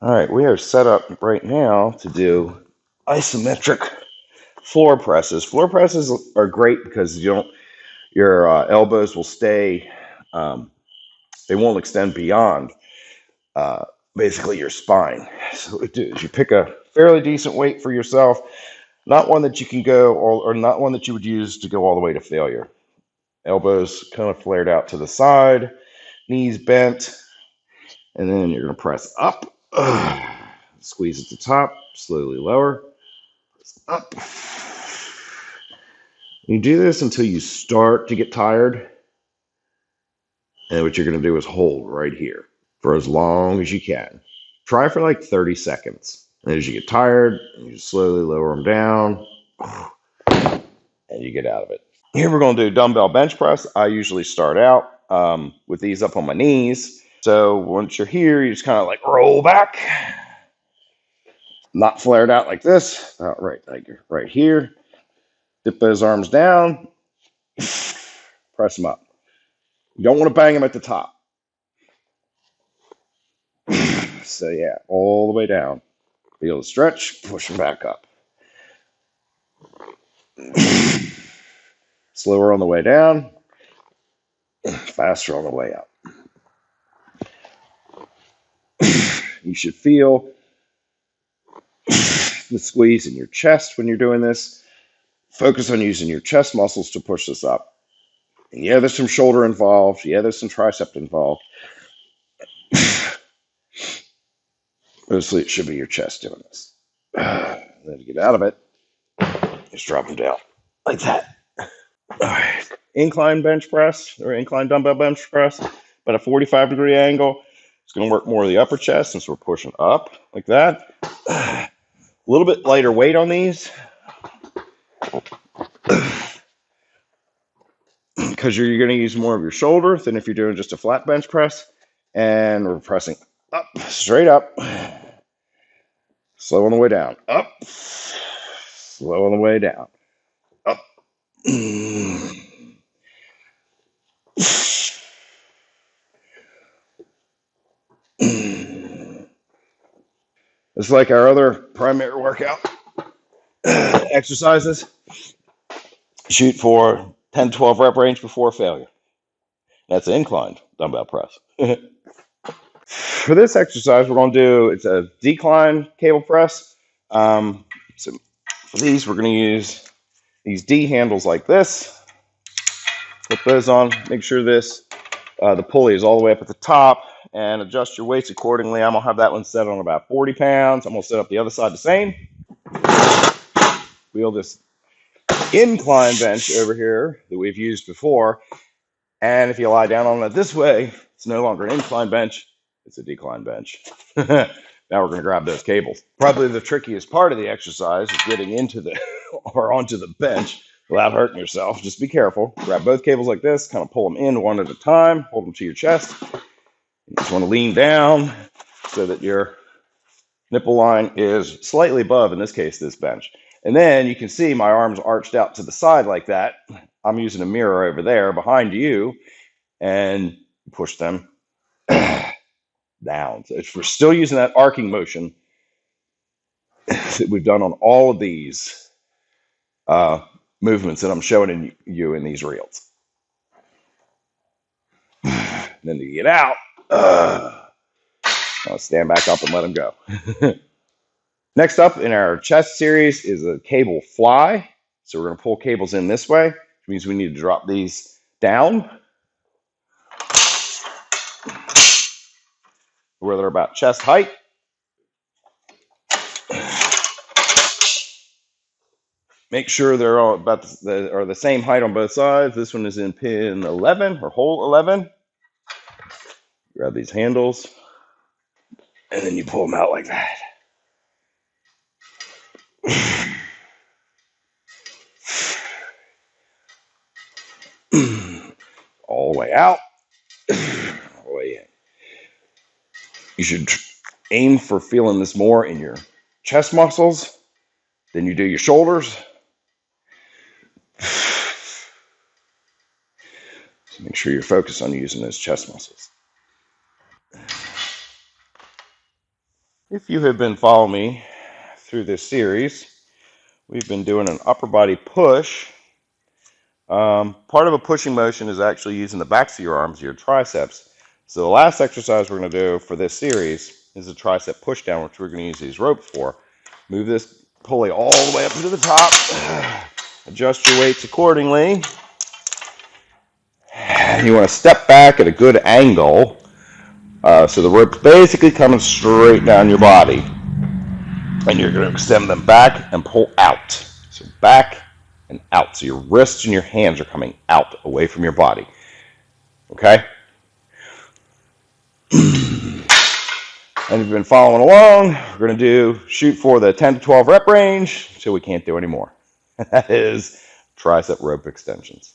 All right, we are set up right now to do isometric floor presses. Floor presses are great because your elbows will stay, um, they won't extend beyond uh, basically your spine. So what you do is you pick a fairly decent weight for yourself, not one that you can go or not one that you would use to go all the way to failure. Elbows kind of flared out to the side, knees bent, and then you're going to press up. Squeeze at the top, slowly lower, up. You do this until you start to get tired. And what you're going to do is hold right here for as long as you can. Try for like 30 seconds. And as you get tired, you slowly lower them down and you get out of it. Here we're going to do dumbbell bench press. I usually start out with these up on my knees. So once you're here, you just kind of like roll back, not flared out like this. Like right here. Dip those arms down, press them up. You don't want to bang them at the top. So yeah, all the way down. Feel the stretch, push them back up. Slower on the way down, faster on the way up. You should feel the squeeze in your chest when you're doing this. Focus on using your chest muscles to push this up. And yeah, there's some shoulder involved. Yeah, there's some tricep involved. Mostly it should be your chest doing this. Then to get out of it, just drop them down like that. All right. Incline bench press or incline dumbbell bench press, about a 45-degree angle. It's going to work more of the upper chest since we're pushing up like that. A little bit lighter weight on these because you're going to use more of your shoulder than if you're doing just a flat bench press. And we're pressing up, straight up, slow on the way down, up, slow on the way down, up. It's like our other primary workout exercises. Shoot for 10, 12 rep range before failure. That's an inclined dumbbell press. For this exercise, we're going to do, it's a decline cable press. So for these, we're going to use these D handles like this. Put those on. Make sure the pulley is all the way up at the top, and adjust your weights accordingly. I'm going to have that one set on about 40 pounds. I'm going to set up the other side the same. Wheel this incline bench over here that we've used before. And if you lie down on it this way, it's no longer an incline bench, it's a decline bench. Now we're going to grab those cables. Probably the trickiest part of the exercise is getting into the or onto the bench without hurting yourself. Just be careful. Grab both cables like this, kind of pull them in one at a time, hold them to your chest. You just want to lean down so that your nipple line is slightly above, in this case, this bench. And then you can see my arms arched out to the side like that. I'm using a mirror over there behind you and push them down. So if we're still using that arcing motion that we've done on all of these movements that I'm showing you in these reels. And then to get out, I'll stand back up and let them go. Next up in our chest series is a cable fly. So we're going to pull cables in this way, which means we need to drop these down where they're about chest height. Make sure they're all about the same height on both sides. This one is in pin 11 or hole 11. Grab these handles, and then you pull them out like that. All the way out, all the way in. You should aim for feeling this more in your chest muscles than you do your shoulders. So make sure you're focused on using those chest muscles. If you have been following me through this series, we've been doing an upper body push. Part of a pushing motion is actually using the backs of your arms, your triceps. So the last exercise we're going to do for this series is a tricep push down, which we're going to use these ropes for. Move this pulley all the way up to the top. Adjust your weights accordingly. You want to step back at a good angle. So the rope's basically coming straight down your body. And you're going to extend them back and pull out. So back and out. So your wrists and your hands are coming out away from your body. Okay? And if you've been following along, we're going to shoot for the 10 to 12 rep range until we can't do any more. That is tricep rope extensions.